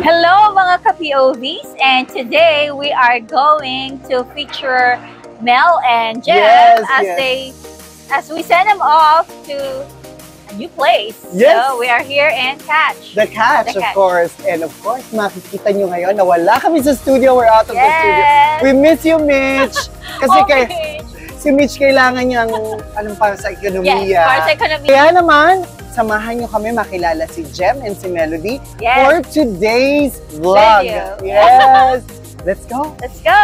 Hello mga ka-POVs, and today we are going to feature Mel and Jeff as we send them off to a new place. Yes. So we are here in Catch. The Catch, of course. And of course, makikita nyo ngayon na wala kami sa studio. We're out of the studio. We miss you, Mitch. Kasi si Mitch kailangan niyang para sa ekonomiya. Yes, para sa ekonomiya. Kaya naman, samahan nyo kami makilala si Jem and si Melody for today's vlog. Yes! Let's go! Let's go!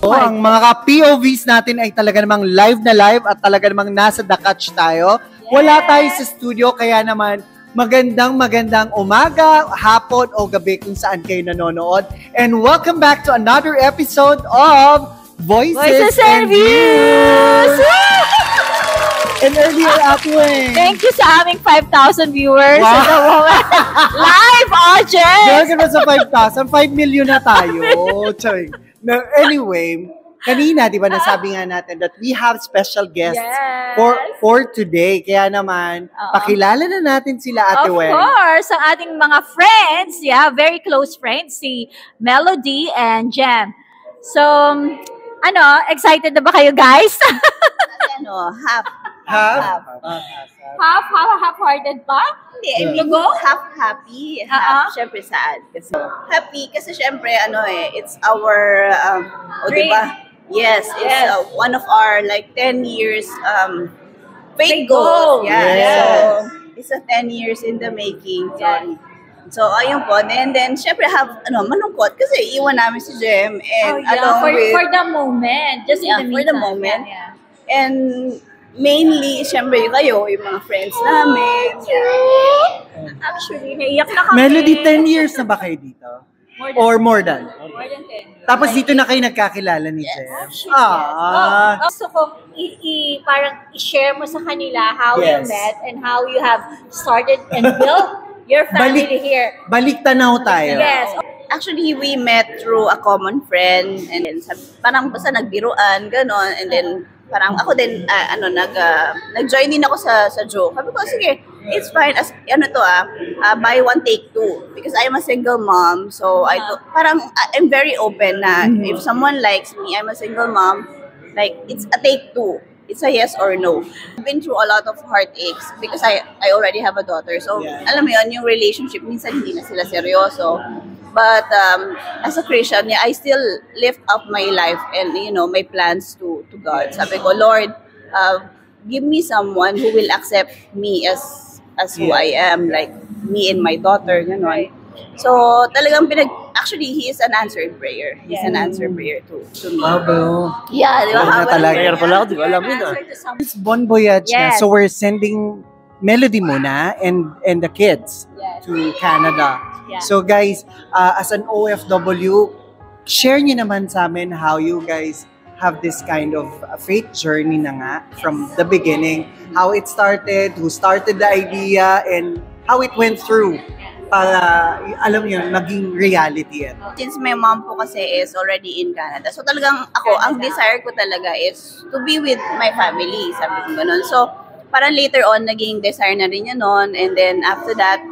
Ang mga POVs natin ay talaga namang live na live at talaga namang nasa The Catch tayo. Wala tayo sa studio, kaya naman magandang umaga, hapon o gabi kung saan kayo nanonood. And welcome back to another episode of Voices and Views! And earlier, Ate Weng. Thank you sa aming 5,000 viewers at the moment. Live audience! Dahil ka sa 5,000, 5 million na tayo. No, anyway, kanina, di ba, nasabi nga natin that we have special guests for today. Kaya naman, pakilala na natin sila, Ate Weng. Of course, ang ating mga friends, very close friends, si Melody and Jem. So, excited na ba kayo, guys? Half-hearted ba? Hindi, half happy, half syempre sad. Kasi happy kasi syempre it's our diba? Yes, it's one of our like 10 years fake goals. So it's a 10 years in the making. So ayun po, and then syempre malungkot kasi iwan namin si Jem and for the moment, just in the meantime. For the moment. And mainly, syempre kayo, yung mga friends namin. Actually, naiyak na kami. Melody, 10 years na ba kayo dito? More than 10 years. Tapos dito na kayo nagkakilala ni Jem? Gusto kong parang i-share mo sa kanila how you met and how you have started and built your family here. Balik tanaw tayo. Yes. Actually, we met through a common friend and then parang basta nagbiruan, gano'n, and then parang ako din, nag-join din ako sa joke. Sabi ko, sige, it's fine. Buy one, take two. Because I am a single mom. So, I'm very open na if someone likes me, I'm a single mom, like, it's a take two. It's a yes or no. I've been through a lot of heartaches because I already have a daughter. So, alam mo yun, yung relationship, minsan hindi na sila seryoso. But as a Christian, I still lift up my life and my plans to God. Sabi ko, Lord, give me someone who will accept me as who I am, like me and my daughter, gano'n. So talagang actually he is an answered prayer. He's an answered prayer to me. Yeah, di ba? Kaya pala ako, di ko alam yun. It's Bon Voyage na, so we're sending Melody muna and the kids to Canada. So guys, as an OFW, share nyo naman sa amin how you guys have this kind of faith journey na nga from the beginning. How it started, who started the idea, and how it went through para, alam nyo, maging reality yan. Since my mom po kasi is already in Canada, so talagang ako, ang desire ko talaga is to be with my family, sabi ko ganun. So, parang later on, naging desire na rin yun nun, and then after that,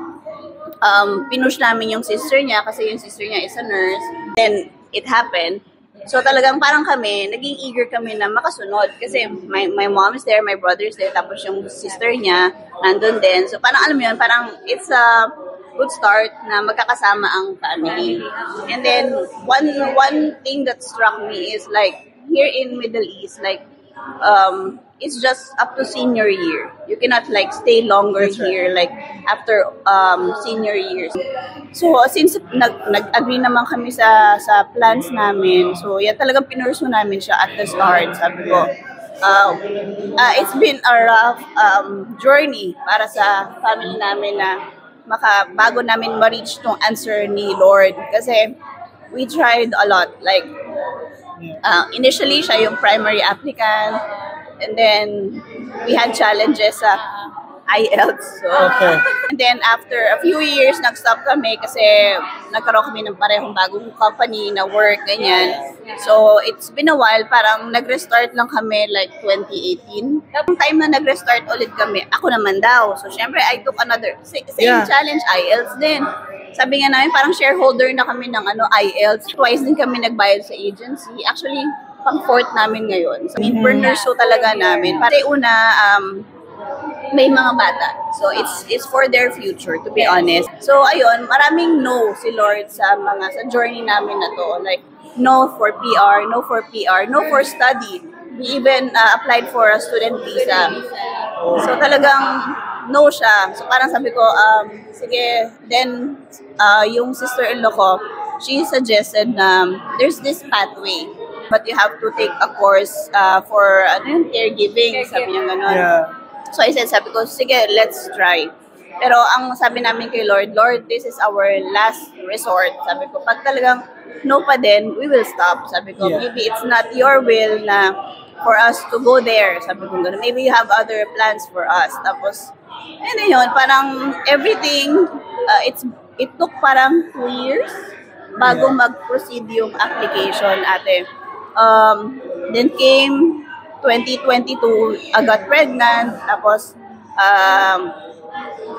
pinush namin yung sister niya kasi yung sister niya is a nurse. Then, it happened. So, talagang parang kami, naging eager kami na makasunod kasi my mom is there, my brother is there, tapos yung sister niya nandun din. So, parang alam mo yun, parang it's a good start na magkakasama ang family. And then, one thing that struck me is like, here in Middle East, like, it's just up to senior year. You cannot like stay longer here like after senior years. So since nag-agree naman kami sa plans namin, so talagang pinursu namin siya at the start. Sabi ko, it's been a rough journey para sa family namin na bago namin ma-reach tong answer ni Lord. Kasi we tried a lot. Like, initially, siya yung primary applicant. And then, we had challenges sa IELTS. So, Okay. and then after a few years, nag-stop kami kasi nagkaroon kami ng parehong bagong company na work, ganyan. So, it's been a while, parang nag-restart lang kami like 2018. Yung time na nag-restart ulit kami, ako naman daw. So, syempre, I took another, same challenge, IELTS din. Sabi nga namin, parang shareholder na kami ng IELTS. Twice din kami nagbayad sa agency. Actually, pang-fourth namin ngayon. So, burners so talaga namin. Kasi una, may mga bata. So, it's for their future, to be honest. So, ayun, maraming no si Lord sa journey namin na to. Like, no for PR, no for PR, no for study. We even applied for a student visa. So, talagang no siya. So, parang sabi ko, sige, then, yung sister-in-law ko, she suggested na there's this pathway. But you have to take a course for caregiving. Sabi niya gano'n. Yeah. So I said, sabi ko, sige, let's try. Pero ang sabi namin kay Lord, this is our last resort. Sabi ko, pag talagang no pa din, we will stop. Sabi ko, maybe it's not your will na for us to go there. Sabi ko, maybe you have other plans for us. Tapos, and yun, parang everything, it took parang 2 years bago mag-proceed yung application, ate. Then came 2022, I got pregnant, tapos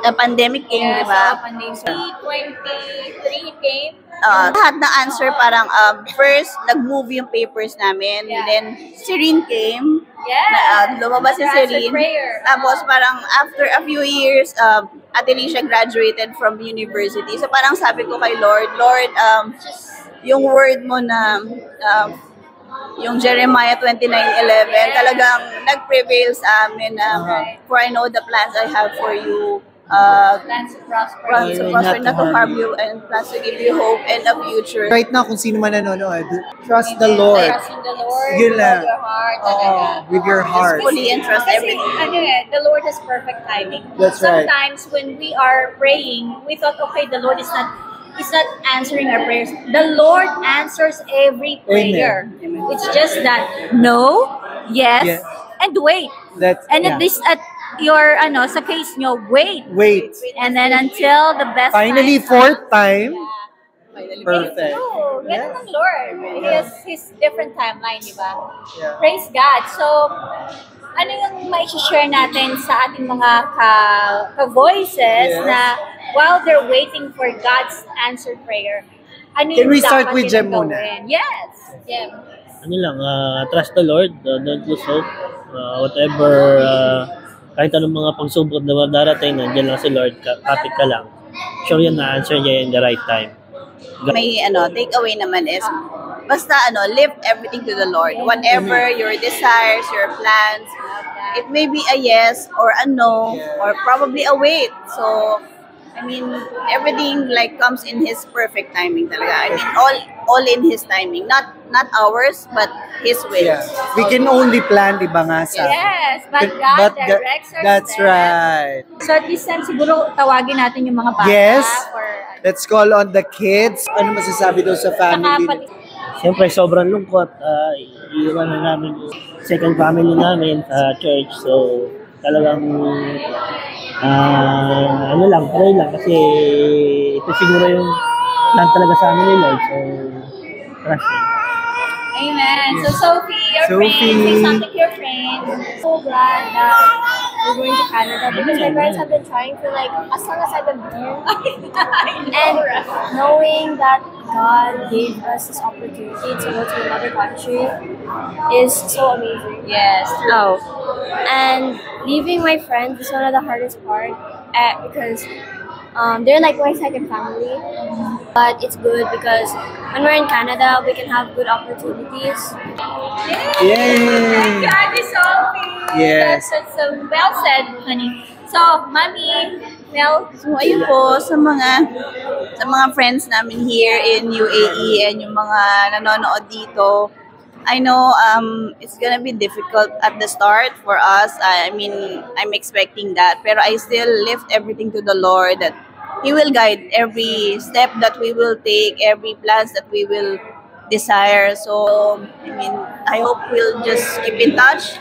the pandemic came, di ba? Pandemic. 2023 came. Lahat ng answer parang first, nag-move yung papers namin. Then, Serene came. Lumabas si Serene. Tapos parang after a few years, Ate Alicia graduated from university. So parang sabi ko kay Lord, yung word mo na yung Jeremiah 29:11 talagang nag-prevail sa amin na for I know the plans I have for you, Plans to prosper, not to harm you, and plans to give you hope and a future. Right now, kung sino man nanonood, trust the Lord. Trust in the Lord Yun with lang. your heart. With your heart. Fully entrust everything. The Lord has perfect timing. That's right. Sometimes when we are praying, we thought, okay, the Lord is not answering our prayers. The Lord answers every prayer. Amen. It's just that no, yes, and wait. At least at your sa case nyo, wait. And then until the best Finally, time fourth time. Perfect. True. Ganun ang Lord. He has His different timeline, di ba? Yeah. Praise God. So, ano yung ma-share natin sa ating mga ka-voices na while they're waiting for God's answered prayer, ano Can yung we start dapat with Jem nilang muna? gawin? Yes. Jem. Ano lang, trust the Lord, don't lose hope. Whatever, kahit anong mga pagsubok na darating, nandiyan lang si Lord, kapit ka lang. Sure yan na answer niya in the right time. May takeaway naman is, basta lift everything to the Lord. Whatever your desires, your plans, it may be a yes or a no or probably a wait. So, I mean, everything comes in His perfect timing talaga. I mean, all in His timing. Not ours, but His will. Yeah. We can only plan, di ba nga sa... Yes, but God directs our That's steps. right. So at this time, siguro tawagin natin yung mga bata. Yes. For, Let's call on the kids. Ano masasabi daw sa family? Siyempre, sobrang lungkot. Iiwan na namin yung second family namin sa church. So, talagang, pray lang. Kasi ito siguro yung plan talaga sa amin ni Lord. So, trust me. Amen. So Sophie, your friend, say something to your friend. So glad that we're going to Canada because my parents have been trying for as long as I've been born. And knowing that God gave us this opportunity to go to another country is so amazing. Yes. Oh. And leaving my friends is one of the hardest part because they're like my second family. But it's good because when we're in Canada, we can have good opportunities. Yay! God is Sophie. Yes. That's so well said, honey. So, Mommy, Mel. So, ayun po, sa mga friends namin here in UAE and yung mga nanonood dito, I know it's gonna be difficult at the start for us. I mean, I'm expecting that. Pero I still lift everything to the Lord that He will guide every step that we will take, every plans that we will desire. So, I mean, I hope we'll just keep in touch.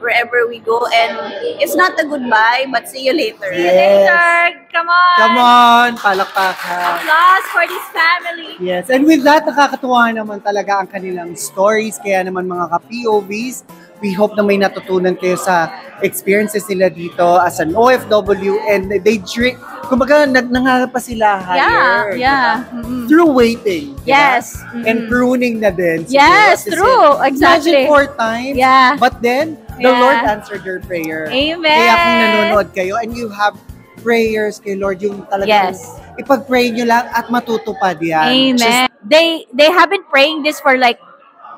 wherever we go. And it's not a goodbye, but see you later. See you later. Come on. Come on. Palakpakan. Applause for this family. Yes. And with that, nakakatuwa naman talaga ang kanilang stories. Kaya naman mga ka-POVs, we hope na may natutunan kayo sa experiences nila dito as an OFW. And they drink, kumbaga, nangarap pa sila higher. Yeah. Diba? Through waiting. Yes. Diba? And pruning na din. Yes, true. Exactly. Imagine 4 times. Yeah. But then, the Lord answered your prayer. Amen. Kaya kung nanonood kayo and you have prayers kay Lord, yung talagang ipag-pray nyo lang at matutupad yan. Amen. They have been praying this for like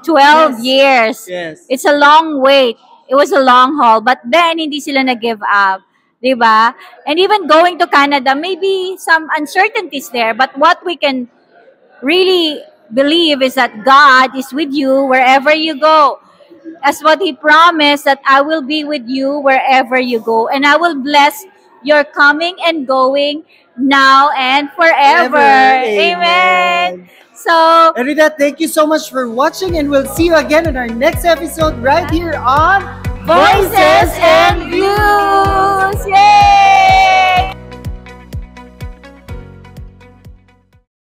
12 years. Yes. It's a long wait. It was a long haul. But then, hindi sila nag-give up. Diba? And even going to Canada, maybe some uncertainties there. But what we can really believe is that God is with you wherever you go. As what He promised, that I will be with you wherever you go. And I will bless your coming and going now and forever. Amen. So, and with that, thank you so much for watching, and we'll see you again in our next episode right here on Voices and Views.